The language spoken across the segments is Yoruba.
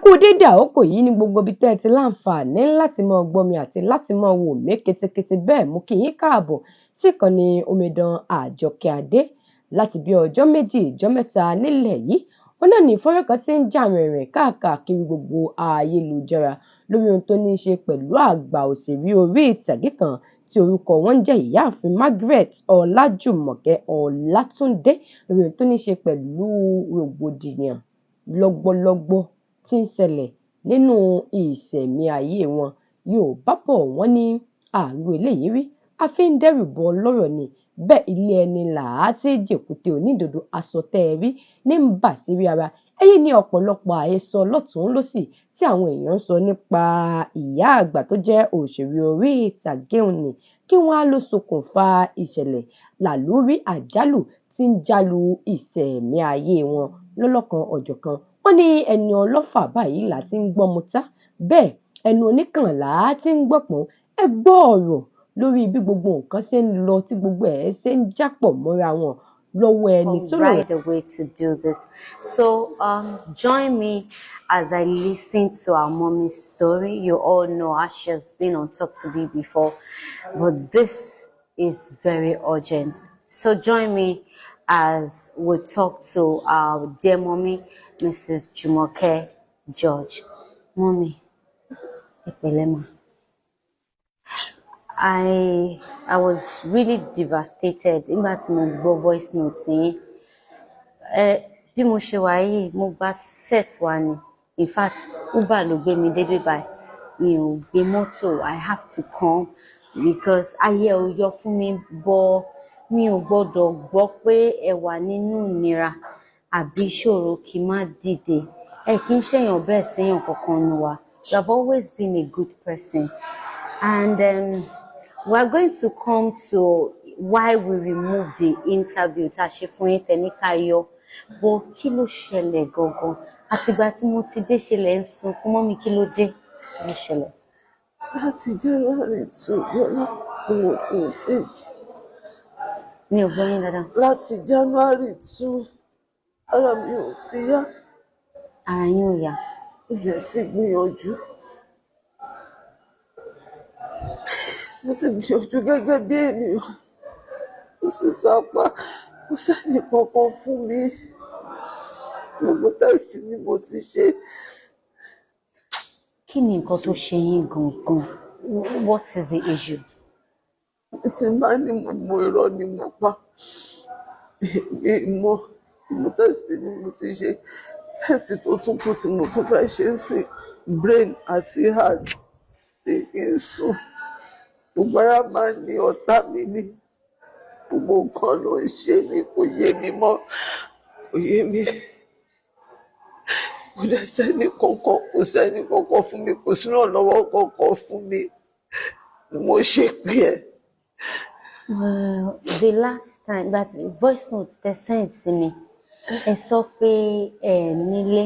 kú dédé àkókò yìí ní gbogbo ibi tẹ́ ẹ ti láǹfààní láti máa gbọ́ mi àti láti máa wò mí ketekete bẹ́ẹ̀ mú kí yín káàbọ̀ sí ìkànnì omidan Àjọkẹ́ Adé láti bí ọjọ́ méjì ọjọ́ mẹ́ta nílẹ̀ yìí. Ó náà ní fọ́nrán kan tí ń jà rìnrìn káàkiri gbogbo ayélujára lórí ohun tó ní í ṣe pẹ̀lú àgbà òṣèré orí ìtàgé kan tí orúkọ wọn ń jẹ́ Ìyá Àfín Olájùmókè Ọlátúndé, lórí ohun tó ní í ṣe pẹ̀lú rògbòdìyàn lọ́gbọ́lọ́gbọ́ tí ń ṣẹlẹ̀ nínú ìṣẹ̀mí ayé wọn. Yorùbá bọ̀ wọ́n ní àrùn eléyìí rí a fi ń dẹ́rù bọ ọlọ́rọ̀ ni, bẹ́ẹ̀ ilé ẹni làá tí jèkúté onídòdó aṣọ tẹ́ ẹ rí ní ń bà sí rí ara. Èyí ni ọ̀pọ̀lọpọ̀ àhesọ lọ́tùn lósì tí àwọn èèyàn ń sọ nípa ìyá àgbà tó jẹ́ òṣèré orí ìtàgé òní, kí wọ́n á lọ ṣokùnfà ìṣẹ̀lẹ̀ làlúrí àjálù tí ń jálu ìṣẹ̀mí ayé wọn lọ́lọ́kan ọ̀jọ̀kan. Wọ́n ní ẹni ọlọ́fà báyìí là ti ń gbọ́ mutá, bẹ́ẹ̀ ẹnu oníkànlá ti ń gbọ̀pọ̀n. Ẹ gbọ́ ọ̀rọ̀ lórí bí gbogbo nǹkan ṣe ń lọ tí gbogbo ẹ̀ ṣe ń jápọ̀ mọ́ra wọn lọ́wọ́ ẹni tó rẹ̀. Right away to do this. So join me as I listen to our mommy's story. You all know her, she has been on Talk to Me before, but this is very urgent. So join me as we talk to our dear mommy, Mrs. Jumoke Judge. Mommy, epelema. I was really devastated nígbà tí mo gbọ́ voice note yín. Bí mo ṣe wà yìí, mo gba set wa ni. In fact, Uber ló gbé mi débí báyìí. Mi ò gbé mọ́tò. I have to come because ayé ò yọ fún mi bọ́. Mi ò gbọ́dọ̀ gbọ́ pé ẹ wà nínú ìnira àbí ìṣòro kí n má dìde. Ẹ kì í ṣèyàn bẹ́ẹ̀ séyàn kankan nu wa. You have always been a good person. And we are going to come to why we removed the interview tá a ṣe fún yín tẹ́ni ká yọ. Bó kí ló ṣẹlẹ̀ gangan? Àtìgbà tí mo ti dé ṣẹlẹ̀ ń sunkún mọ́ mi, kí ló dé? Kí ló ṣẹlẹ̀? Láti January 2 lọ́nà ni mo ti ń sick. Mi ò gbọ́ yín dáadáa. Láti January 2 ara mi ò ti yá. Ara yín ò yá. Ilẹ̀ ti gbìyànjú. Mo ti gbìyànjú gẹ́gẹ́ bí ènìyàn. Mo sì sapá. Kò sẹ́ni kankan fún mi. Gbogbo tẹ́sì ni mo ti ṣe. Kí ni nǹkan tó ṣe yín gangan? What is the issue? Tí n bá ní mo irọ́ ni mo pa. Mo tẹ́sì ni mo ti ṣe. Tẹ́sì tó tún kù tí mo tún fẹ́ ṣe sí brain àti heart ṣe kí n sùn. Gbogbo ara máa ń ní ọ̀tá mi ní. Gbogbo nǹkan ló ń ṣe mí, kò yé mi mọ́, kò yé mi. Kò dẹ̀ sẹ́ni kankan fún mi, kò sí ìrànlọ́wọ́ kankan fún mi. Mo ṣe pé ẹ. The last time that voice note tẹ send sí mi, ẹ sọ pé ẹ nílé,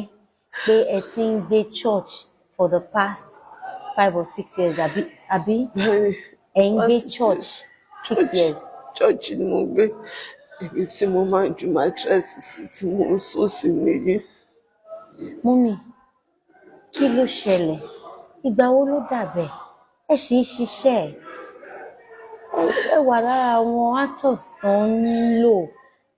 pé ẹ ti ń gbé church for the past 5 or 6 years, àbí? Ẹ ń gbé church 6 years. Church ni mo gbé, ibi tí mo máa ń ju mattress sí tí mo ń sùn sí nìyí. Mummy, kí ló ṣẹlẹ̀? Ìgbà wo ló dàbẹ̀? Ẹ ṣì ń ṣiṣẹ́. Ẹ wà lára àwọn actors tó ń lò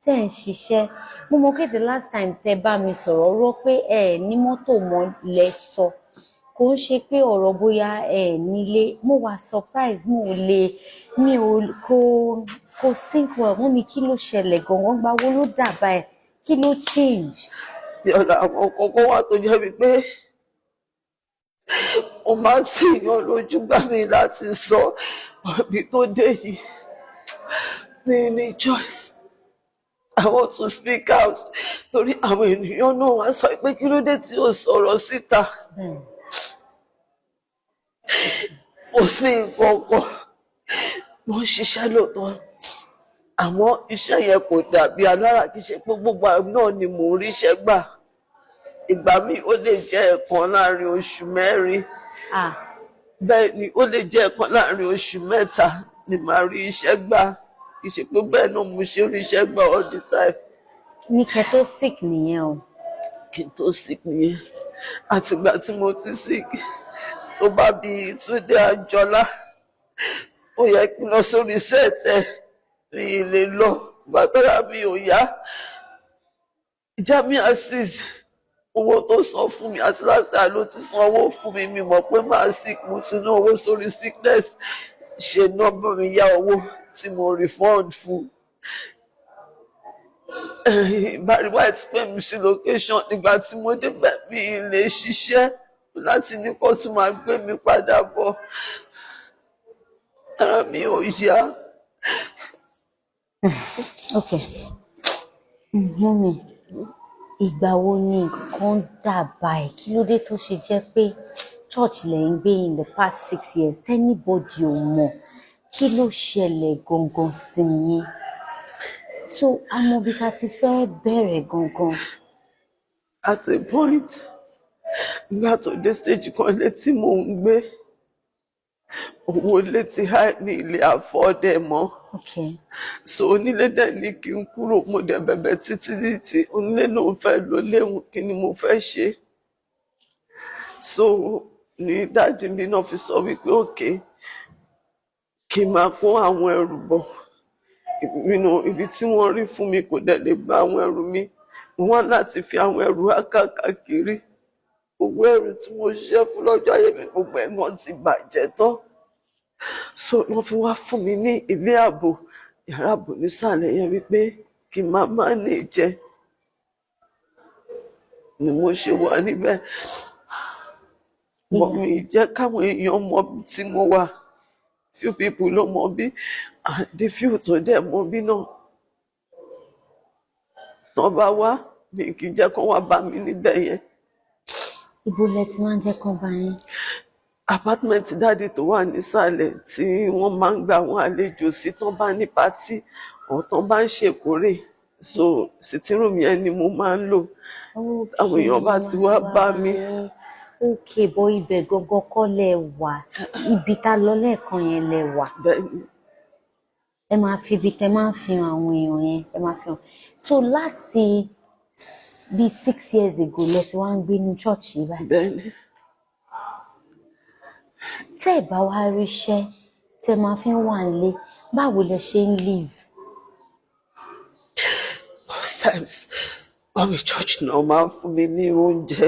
tẹ́ ń ṣiṣẹ́. Mo mọ̀ pé the last time tẹ́ bá mi sọ̀rọ̀ rọ́ pé ẹ ní mọ́tò mọ́ lẹ sọ. Kò ń ṣe pé ọ̀rọ̀ bóyá ẹ nílé. Mo wà surprise, kò sync well. Mummy, kí ló ṣẹlẹ̀ gangan? Ìgbà wo ló dàbà ẹ̀? Kí ló change? Yọ̀dà àwọn kankan wà tó jẹ́ wípé mo máa ń fìyàn lójú gbà mí láti sọ ibi tó dé yìí. Mi ní choice. I want to speak out. Torí àwọn ènìyàn náà wá sọ pé kí ló dé tí o sọ̀rọ̀ síta. Kò sí nǹkan kan. Mo ń ṣiṣẹ́ lóòótọ́. Àmọ́ iṣẹ́ yẹn kò dàbí alára, kì í ṣe pé gbogbo náà ni mò ń ríṣẹ́ gbà. Ìgbà míì ó lè jẹ́ ẹ̀kan láàrin oṣù mẹ́rin. Bẹ́ẹ̀ ni ó lè jẹ́ ẹ̀kan láàrin oṣù mẹ́ta ni màá rí iṣẹ́ gbà. Kì í ṣe pé bẹ́ẹ̀ náà mo ṣe ríṣẹ́ gbà all the time. Ní kẹ́ tó sick nìyẹn o. Kí n tó sick nìyẹn. àtìgbà tí mo ti sick tó bá bí Túndé Àjọlá ó yẹ kí n lọ sórí sẹ́ẹ̀tẹ̀ mi lè lọ gbàtọ́ra mi ò yá Jamiu Azeez owó tó san fún mi àti lásìkò ló ti san owó fún mi mi mọ̀ pé màá sick mo ti ná owó sórí sickness ṣe nọ́mbà mi yá owó tí mo refund fún Barry White pè mí sí location nígbà tí mo débẹ̀ mi lè ṣiṣẹ́ láti ní kó tún máa gbé mi padà bọ̀ ara mi ò yá. Okay. Mọ́mì, ìgbà wo ni nǹkan dàbà ẹ̀? Kí ló dé tó ṣe jẹ́ pé church lẹ̀ ń gbé in the past 6 years tẹ́nibọ́dì ò mọ̀ kí ló ṣẹlẹ̀ gangan sí yín? So àmọ́ bí ká ti fẹ́ bẹ̀rẹ̀ gangan. At a point nígbà tó dé stage kan létí mò ń gbé owó létí mi ilé àfọ́dẹ̀ mọ́. Okay. So onílé dẹ̀ ní kí n kúrò mo dẹ̀ bẹ̀bẹ̀ títí onílé náà fẹ́ lọ léwu kí ni mo fẹ́ ṣe. So ní dájú mi náà fi sọ wípé òkè kí n máa kó àwọn ẹrù bọ̀ ibi tí wọ́n rí fún mi kò dẹ̀ lè gba àwọn ẹrù mi wọ́n láti fi àwọn ẹrù káàkiri gbogbo ẹrù tí mo ṣiṣẹ́ fún lọ́jọ́ ayé mi gbogbo ẹ̀ náà ti bàjẹ́ tán. So wọ́n fi wá fún mi ní ilé ààbò yàrá ààbò nísàlẹ̀ yẹn wípé kí n máa lè jẹ ni mo ṣe wà níbẹ̀ bọ̀ mi jẹ́ káwọn èèyàn mọ tí mo wà few people ló mọ bí the few tó dẹ̀ mọ bí náà tán bá wá mi kì í jẹ́ kán wá bá mi níbẹ̀ yẹn. Ibo lẹ ti máa ń jẹ́ kán bá yín? Apartment dáàdì tó wà nísàlẹ̀ tí wọ́n máa ń gba àwọn àlejò sí tán bá ní pátí ọ̀ tán bá ń ṣèkórè so sitting room yẹn ni mo máa ń lò àwọn èèyàn bá ti wá bá mi. Okay, bọ́ ibẹ̀ gangan kọ́ lẹ wà ibi tá lọ lẹ́ẹ̀kan yẹn lẹ wà. Bẹ́ẹ̀ni. Ẹ máa fi ibi tẹ máa ń fi hàn àwọn èèyàn yẹn ẹ máa fi hàn. So láti bíi 6 years ago lẹ ti wá ń gbé ní church yìí báyìí. Bẹ́ẹ̀ni. Tẹ́ ẹ̀ bá wá ríṣẹ́ tẹ́ máa fi ń wà nílé báwo lẹ ṣe ń live? Most times mami church náà máa ń fún mi ní oúnjẹ.